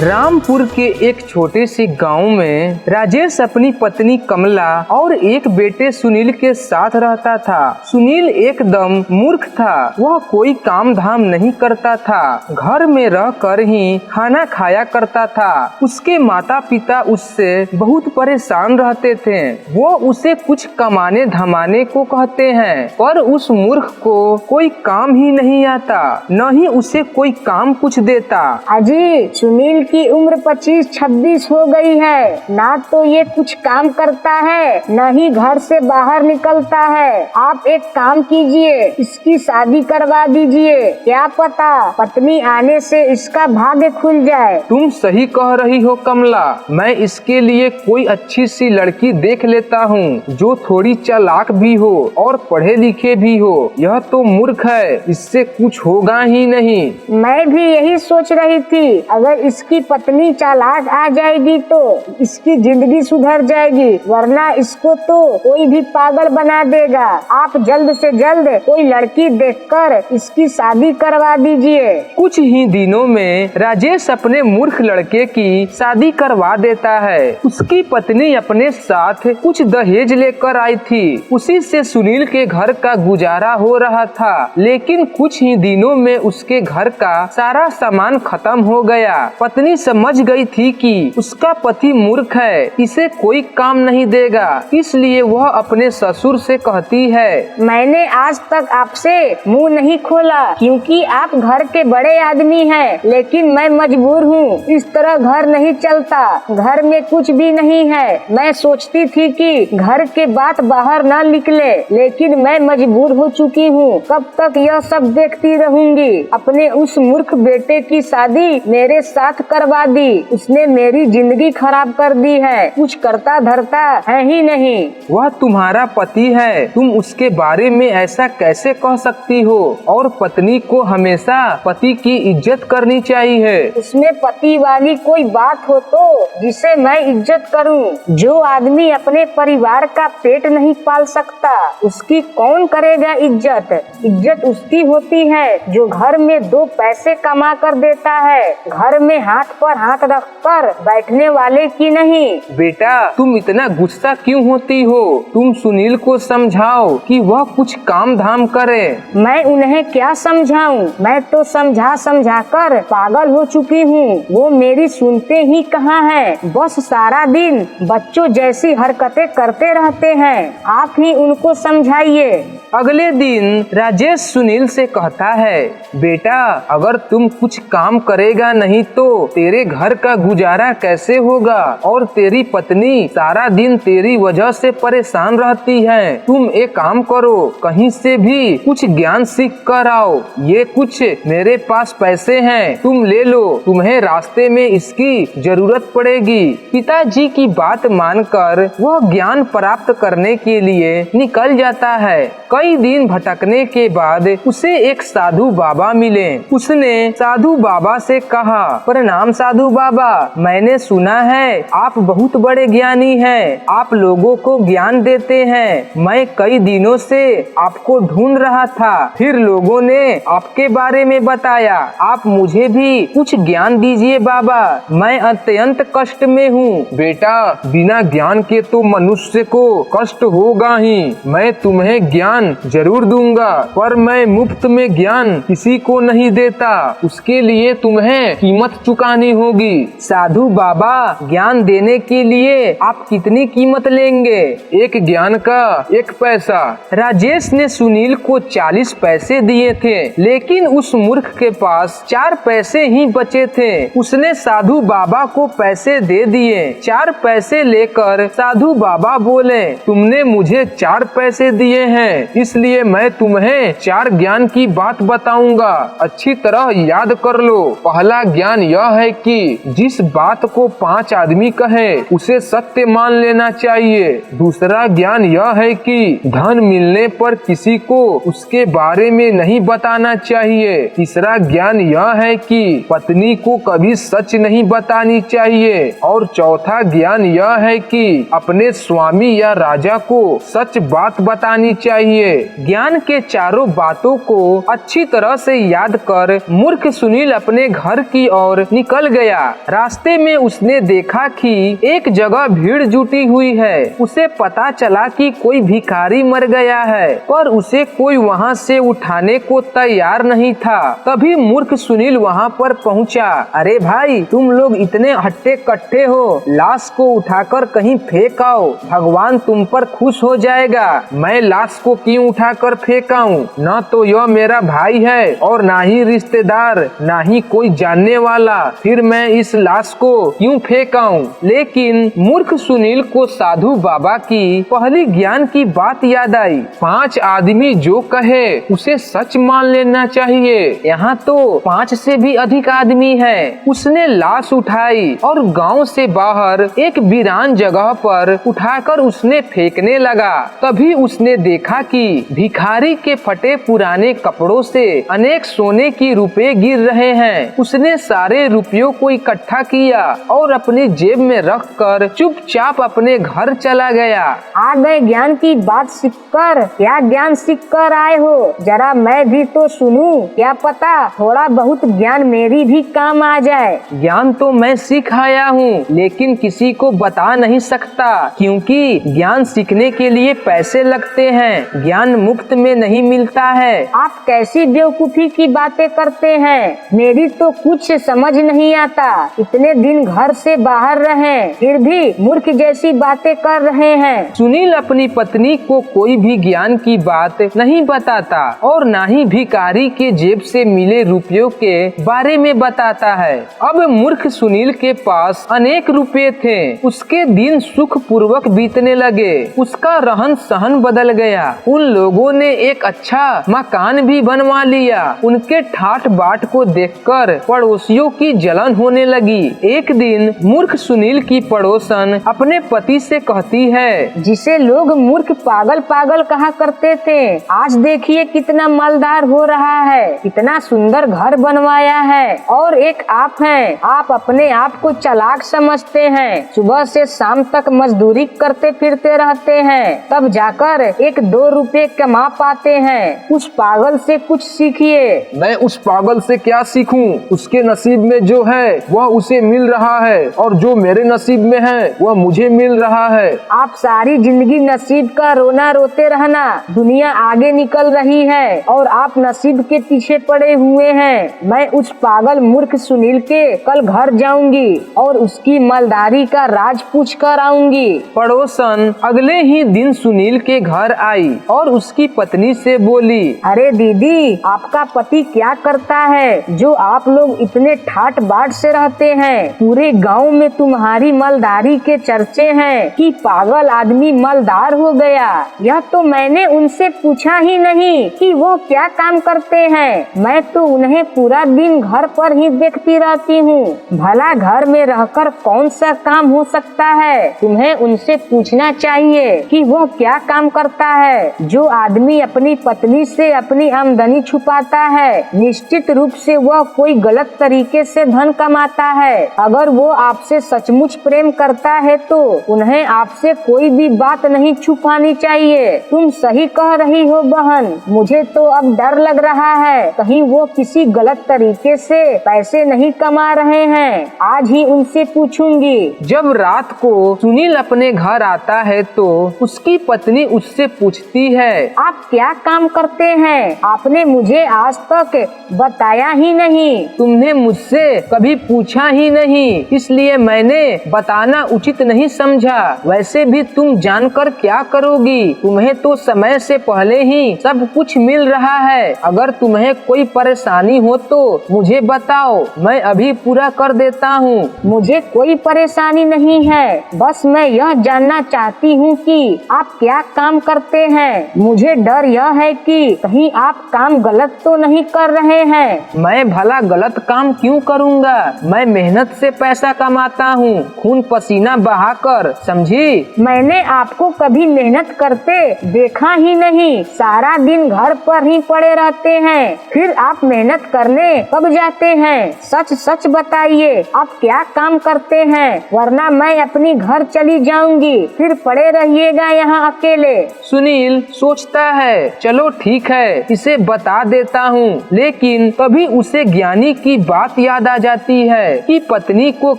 रामपुर के एक छोटे से गांव में राजेश अपनी पत्नी कमला और एक बेटे सुनील के साथ रहता था। सुनील एकदम मूर्ख था। वह कोई काम धाम नहीं करता था, घर में रह कर ही खाना खाया करता था। उसके माता पिता उससे बहुत परेशान रहते थे। वो उसे कुछ कमाने धमाने को कहते हैं, पर उस मूर्ख को कोई काम ही नहीं आता, न ही उसे कोई काम कुछ देता। अजी, सुनील की उम्र 25-26 हो गई है, ना तो ये कुछ काम करता है न ही घर से बाहर निकलता है। आप एक काम कीजिए, इसकी शादी करवा दीजिए। क्या पता पत्नी आने से इसका भाग्य खुल जाए। तुम सही कह रही हो कमला, मैं इसके लिए कोई अच्छी सी लड़की देख लेता हूँ, जो थोड़ी चालाक भी हो और पढ़े लिखे भी हो। यह तो मूर्ख है, इससे कुछ होगा ही नहीं। मैं भी यही सोच रही थी, अगर इसकी पत्नी चालाक आ जाएगी तो इसकी जिंदगी सुधर जाएगी, वरना इसको तो कोई भी पागल बना देगा। आप जल्द से जल्द कोई लड़की देखकर इसकी शादी करवा दीजिए। कुछ ही दिनों में राजेश अपने मूर्ख लड़के की शादी करवा देता है। उसकी पत्नी अपने साथ कुछ दहेज लेकर आई थी, उसी से सुनील के घर का गुजारा हो रहा था। लेकिन कुछ ही दिनों में उसके घर का सारा सामान खत्म हो गया। पत्नी समझ गई थी कि उसका पति मूर्ख है, इसे कोई काम नहीं देगा, इसलिए वह अपने ससुर से कहती है, मैंने आज तक आपसे मुंह नहीं खोला क्योंकि आप घर के बड़े आदमी हैं, लेकिन मैं मजबूर हूँ। इस तरह घर नहीं चलता, घर में कुछ भी नहीं है। मैं सोचती थी कि घर के बात बाहर न निकले, लेकिन मैं मजबूर हो चुकी हूँ। कब तक यह सब देखती रहूंगी। अपने उस मूर्ख बेटे की शादी मेरे साथ करवा दी, उसने मेरी जिंदगी खराब कर दी है। कुछ करता धरता है ही नहीं। वह तुम्हारा पति है, तुम उसके बारे में ऐसा कैसे कह सकती हो? और पत्नी को हमेशा पति की इज्जत करनी चाहिए। उसमें पति वाली कोई बात हो तो जिसे मैं इज्जत करूं। जो आदमी अपने परिवार का पेट नहीं पाल सकता, उसकी कौन करेगा इज्जत? इज्जत उसकी होती है जो घर में 2 पैसे कमा कर देता है, घर में हाथ पर हाथ रखकर बैठने वाले की नहीं। बेटा, तुम इतना गुस्सा क्यों होती हो? तुम सुनील को समझाओ कि वह कुछ काम धाम करे। मैं उन्हें क्या समझाऊं? मैं तो समझा समझा कर पागल हो चुकी हूँ। वो मेरी सुनते ही कहाँ हैं? बस सारा दिन बच्चों जैसी हरकतें करते रहते हैं। आप ही उनको समझाइए। अगले दिन राजेश सुनील से कहता है, बेटा, अगर तुम कुछ काम करेगा नहीं तो तेरे घर का गुजारा कैसे होगा? और तेरी पत्नी सारा दिन तेरी वजह से परेशान रहती है। तुम एक काम करो, कहीं से भी कुछ ज्ञान सीख कर आओ। ये कुछ मेरे पास पैसे हैं, तुम ले लो, तुम्हें रास्ते में इसकी जरूरत पड़ेगी। पिताजी की बात मानकर वह ज्ञान प्राप्त करने के लिए निकल जाता है। कई दिन भटकने के बाद उसे एक साधु बाबा मिले। उसने साधु बाबा से कहा, प्रणाम साधु बाबा, मैंने सुना है आप बहुत बड़े ज्ञानी हैं, आप लोगों को ज्ञान देते हैं। मैं कई दिनों से आपको ढूंढ रहा था, फिर लोगों ने आपके बारे में बताया। आप मुझे भी कुछ ज्ञान दीजिए बाबा, मैं अत्यंत कष्ट में हूँ। बेटा, बिना ज्ञान के तो मनुष्य को कष्ट होगा ही। मैं तुम्हें ज्ञान जरूर दूंगा, पर मैं मुफ्त में ज्ञान किसी को नहीं देता, उसके लिए तुम्हें कीमत चुकानी होगी। साधु बाबा, ज्ञान देने के लिए आप कितनी कीमत लेंगे? एक ज्ञान का 1 पैसा। राजेश ने सुनील को 40 पैसे दिए थे, लेकिन उस मूर्ख के पास 4 पैसे ही बचे थे। उसने साधु बाबा को पैसे दे दिए। 4 पैसे लेकर साधु बाबा बोले, तुमने मुझे 4 पैसे दिए हैं, इसलिए मैं तुम्हें 4 ज्ञान की बात बताऊंगा, अच्छी तरह याद कर लो। पहला ज्ञान यह है कि जिस बात को 5 आदमी कहे उसे सत्य मान लेना चाहिए। दूसरा ज्ञान यह है कि धन मिलने पर किसी को उसके बारे में नहीं बताना चाहिए। तीसरा ज्ञान यह है कि पत्नी को कभी सच नहीं बतानी चाहिए। और चौथा ज्ञान यह है कि अपने स्वामी या राजा को सच बात बतानी चाहिए। चाहिए। ज्ञान के चारों बातों को अच्छी तरह से याद कर मूर्ख सुनील अपने घर की ओर निकल गया। रास्ते में उसने देखा कि एक जगह भीड़ जुटी हुई है। उसे पता चला कि कोई भिखारी मर गया है, पर उसे कोई वहाँ से उठाने को तैयार नहीं था। तभी मूर्ख सुनील वहाँ पर पहुँचा। अरे भाई, तुम लोग इतने हट्टे कट्टे हो, लाश को उठाकर कहीं फेंक आओ, भगवान तुम पर खुश हो जाएगा। मैं लाश को क्यों उठाकर फेंकाऊं? न तो यह मेरा भाई है और ना ही रिश्तेदार, ना ही कोई जानने वाला, फिर मैं इस लाश को क्यों फेंकाऊं? लेकिन मूर्ख सुनील को साधु बाबा की पहली ज्ञान की बात याद आई। 5 आदमी जो कहे उसे सच मान लेना चाहिए। यहाँ तो 5 से भी अधिक आदमी हैं। उसने लाश उठाई और गांव से बाहर एक वीरान जगह पर उठाकर उसने फेंकने लगा। तभी उसने देखा कि भिखारी के फटे पुराने कपड़ों से अनेक सोने की रुपए गिर रहे हैं। उसने सारे रुपयों को इकट्ठा किया और अपनी जेब में रखकर चुपचाप अपने घर चला गया। आ गए ज्ञान की बात सीखकर। क्या ज्ञान सीख कर आए हो? जरा मैं भी तो सुनूं, क्या पता थोड़ा बहुत ज्ञान मेरी भी काम आ जाए। ज्ञान तो मैं सीख आया हूँ, लेकिन किसी को बता नहीं सकता, क्योंकि ज्ञान सीखने के लिए पैसे लगते हैं। ज्ञान मुफ्त में नहीं मिलता है। आप कैसी बेवकूफी की बातें करते हैं? मेरी तो कुछ समझ नहीं आता। इतने दिन घर से बाहर रहे, फिर भी मूर्ख जैसी बातें कर रहे हैं। सुनील अपनी पत्नी को कोई भी ज्ञान की बात नहीं बताता और ना ही भिखारी के जेब से मिले रुपयों के बारे में बताता है। अब मूर्ख सुनील के पास अनेक रुपए थे। उसके दिन सुख पूर्वक बीतने लगे। उसका रहन सहन बदल गया। उन लोगों ने एक अच्छा मकान भी बनवा लिया। उनके ठाट बाट को देखकर पड़ोसियों की जलन होने लगी। एक दिन मूर्ख सुनील की पड़ोसन अपने पति से कहती है, जिसे लोग मूर्ख पागल पागल कहा करते थे, आज देखिए कितना मालदार हो रहा है, कितना सुंदर घर बनवाया है। और एक आप हैं, आप अपने आप को चालाक समझते हैं। सुबह से शाम तक मजदूरी करते फिरते रहते हैं, तब जाकर 1-2 रुपए कमा पाते हैं। उस पागल से कुछ सीखिए। मैं उस पागल से क्या सीखूं? उसके नसीब में जो है वह उसे मिल रहा है और जो मेरे नसीब में है वह मुझे मिल रहा है। आप सारी जिंदगी नसीब का रोना रोते रहना। दुनिया आगे निकल रही है और आप नसीब के पीछे पड़े हुए हैं। मैं उस पागल मूर्ख सुनील के कल घर जाऊंगी और उसकी मालदारी का राज पूछ कर आऊंगी। पड़ोसन अगले ही दिन सुनील के घर आई और उसकी पत्नी से बोली, अरे दीदी, आपका पति क्या करता है जो आप लोग इतने ठाट बाट से रहते हैं? पूरे गांव में तुम्हारी मालदारी के चर्चे हैं कि पागल आदमी मालदार हो गया। यह तो मैंने उनसे पूछा ही नहीं कि वो क्या काम करते हैं। मैं तो उन्हें पूरा दिन घर पर ही देखती रहती हूँ। भला घर में रहकर कौन सा काम हो सकता है? तुम्हें उनसे पूछना चाहिए कि वो क्या काम करता है। जो आदमी अपनी पत्नी से अपनी आमदनी छुपाता है, निश्चित रूप से वह कोई गलत तरीके से धन कमाता है। अगर वो आपसे सचमुच प्रेम करता है तो उन्हें आपसे कोई भी बात नहीं छुपानी चाहिए। तुम सही कह रही हो बहन। मुझे तो अब डर लग रहा है कहीं वो किसी गलत तरीके से पैसे नहीं कमा रहे हैं। आज ही उनसे पूछूंगी। जब रात को सुनील अपने घर आता है तो उसकी पत्नी उससे पूछती है, आप क्या काम करते हैं? आपने मुझे आज तक बताया ही नहीं। तुमने मुझसे कभी पूछा ही नहीं, इसलिए मैंने बताना उचित नहीं समझा। वैसे भी तुम जानकर क्या करोगी? तुम्हें तो समय से पहले ही सब कुछ मिल रहा है। अगर तुम्हें कोई परेशानी हो तो मुझे बताओ, मैं अभी पूरा कर देता हूँ। मुझे कोई परेशानी नहीं है, बस मैं यह जानना चाहती हूँ कि आप क्या काम करते हैं। मुझे डर यह है कि कहीं आप काम गलत तो नहीं कर रहे हैं। मैं भला गलत काम क्यों करूँगा? मैं मेहनत से पैसा कमाता हूँ, खून पसीना बहाकर, समझी? मैंने आपको कभी मेहनत करते देखा ही नहीं। सारा दिन घर पर ही पड़े रहते हैं, फिर आप मेहनत करने कब जाते हैं? सच सच बताइए, आप क्या काम करते हैं, वरना मैं अपनी घर चली जाऊंगी। फिर पड़े रहिएगा यहाँ अकेले। सुनील सोचता है चलो ठीक है इसे बता देता हूँ, लेकिन तभी उसे ज्ञानी की बात याद आ जाती है कि पत्नी को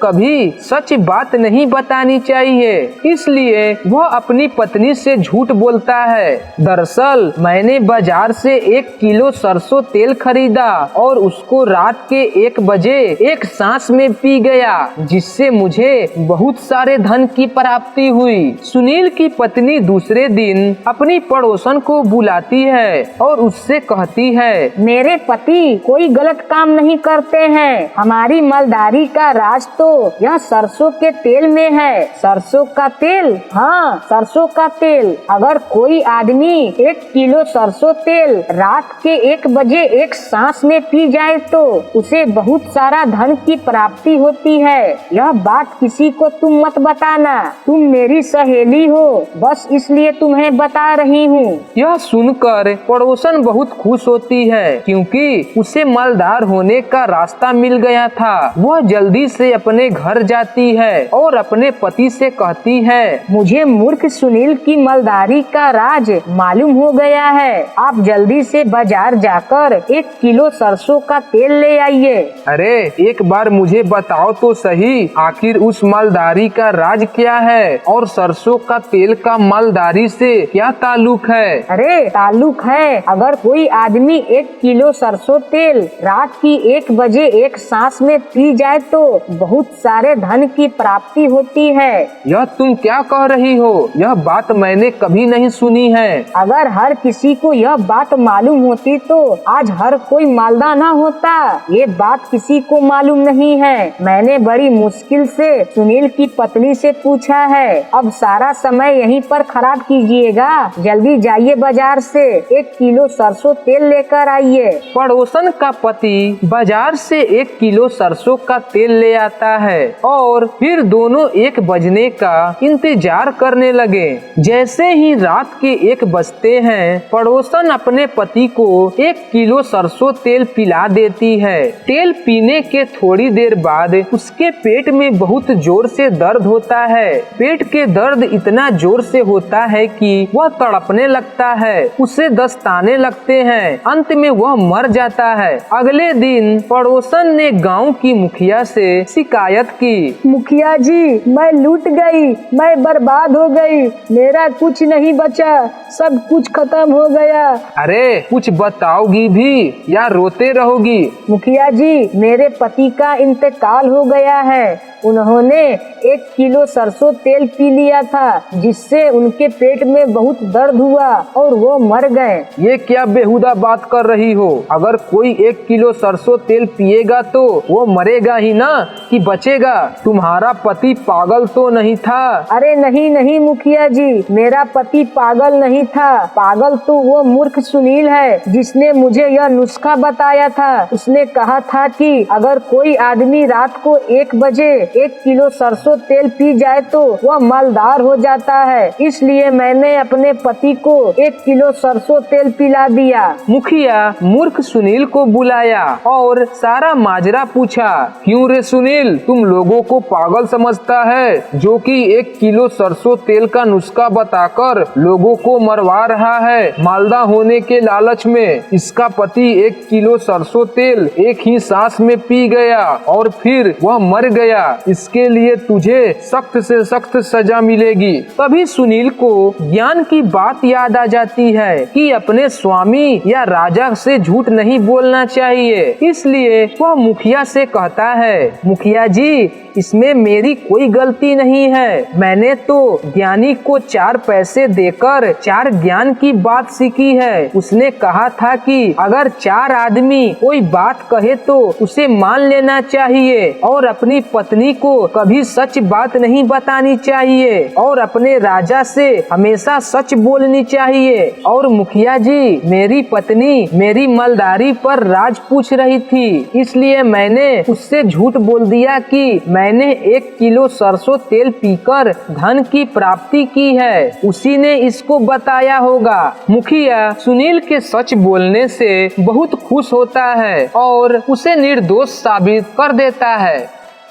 कभी सच बात नहीं बतानी चाहिए। इसलिए वह अपनी पत्नी से झूठ बोलता है। दरअसल मैंने बाजार से 1 किलो सरसों तेल खरीदा और उसको रात के 1 बजे एक सांस में पी गया, जिससे मुझे बहुत सारे धन की प्राप्ति हुई। सुनील की पत्नी दूसरे दिन अपनी पड़ोसन को बुलाती है और उससे कहती है, मेरे पति कोई गलत काम नहीं करते हैं। हमारी मालदारी का राज तो यह सरसों के तेल में है। सरसों का तेल? हाँ, सरसों का तेल। अगर कोई आदमी 1 किलो सरसों तेल रात के 1 बजे एक सांस में पी जाए तो उसे बहुत सारा धन की प्राप्ति होती है। यह बात किसी को तुम मत बताना। तुम मेरी सहेली हो, बस इसलिए तुम्हें बता रही हूँ। यह सुनकर पड़ोसन बहुत खुश होती है, क्योंकि उसे मालदार होने का रास्ता मिल गया था। वह जल्दी से अपने घर जाती है और अपने पति से कहती है, मुझे मूर्ख सुनील की मालदारी का राज मालूम हो गया है। आप जल्दी से बाजार जाकर 1 किलो सरसों का तेल ले आइए। अरे एक बार मुझे बताओ तो सही, आखिर उस मालदारी का राज क्या है और सरसों का तेल का मालदारी से क्या ताल्लुक है? अरे ताल्लुक है, अगर कोई आदमी 1 किलो सरसों तेल रात की 1 बजे एक सांस में पी जाए तो बहुत सारे धन की प्राप्ति होती है। यह तुम क्या कह रही हो? यह बात मैंने कभी नहीं सुनी है। अगर हर किसी को यह बात मालूम होती तो आज हर कोई मालदा न होता। ये बात किसी को मालूम नहीं है। मैंने बड़ी मुश्किल से सुनील की पत्नी से पूछा है। अब सारा समय यहीं पर खराब कीजिएगा। जल्दी जाइए बाजार से 1 किलो सरसों तेल लेकर आइए। पड़ोसन का पति बाजार से 1 किलो सरसों का तेल ले आता है और फिर दोनों 1 बजने का इंतजार करने लगे। जैसे ही रात के 1 बजते हैं, पड़ोसन अपने पति को 1 किलो सरसों तेल पिला देती है। तेल पीने के थोड़ी देर बाद उसके पेट में बहुत जोर से दर्द होता है। पेट के दर्द इतना जोर से होता है कि वह तड़पने लगता है, उसे दस्ताने लगते हैं। अंत में वह मर जाता है। अगले दिन पड़ोसन ने गांव की मुखिया से शिकायत की। मुखिया जी, मैं लूट गई, मैं बर्बाद हो गई, मेरा कुछ नहीं बचा, सब कुछ खत्म हो गया। अरे कुछ बताओगी भी या रोते रहोगी? मुखिया जी, मेरे पति का इंतकाल हो गया है। उन्होंने 1 किलो सरसों तेल पी लिया था, जिससे उनके पेट में बहुत दर्द हुआ और वो मर गए। ये क्या बेहुदा बात कर रही हो? अगर कोई 1 किलो सरसों तेल पिएगा तो वो मरेगा ही ना, कि बचेगा? तुम्हारा पति पागल तो नहीं था? अरे नहीं नहीं मुखिया जी, मेरा पति पागल नहीं था। पागल तो वो मूर्ख सुनील है, जिसने मुझे यह नुस्खा बताया था। उसने कहा था कि अगर कोई आदमी रात को 1 बजे 1 किलो सरसों तेल पी जाए तो वह मालदार हो जाता है। इसलिए मैंने अपने पति को 1 किलो सरसों तेल पिला दिया। मुखिया मूर्ख सुनील को बुलाया और सारा माजरा पूछा। क्यों रे सुनील, तुम लोगों को पागल समझता है, जो कि 1 किलो सरसों तेल का नुस्खा बताकर लोगों को मरवा रहा है मालदा होने के लालच में। इसका पति 1 किलो सरसों तेल एक ही सांस में पी गया और फिर वह मर गया। इसके लिए तुझे सख्त से सख्त सजा मिलेगी। तभी सुनील को ज्ञान की बात याद आ जाती है कि अपने स्वामी या राजा से झूठ नहीं बोलना चाहिए। इसलिए वह मुखिया से कहता है, मुखिया जी, इसमें मेरी कोई गलती नहीं है। मैंने तो ज्ञानी को 4 पैसे देकर 4 ज्ञान की बात सीखी है। उसने कहा था कि अगर 4 आदमी कोई बात कहे तो उसे मान लेना चाहिए और अपनी पत्नी को कभी सच बात नहीं बतानी चाहिए और अपने राजा से हमेशा सच बोलनी चाहिए। और मुखिया जी, मेरी पत्नी मेरी मालदारी पर राज पूछ रही थी, इसलिए मैंने उससे झूठ बोल दिया कि मैंने 1 किलो सरसों तेल पीकर धन की प्राप्ति की है। उसी ने इसको बताया होगा। मुखिया सुनील के सच बोलने से बहुत खुश होता है और उसे निर्दोष साबित कर देता है।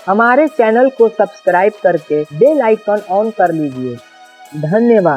हमारे चैनल को सब्सक्राइब करके बेल आइकन ऑन कर लीजिए। धन्यवाद।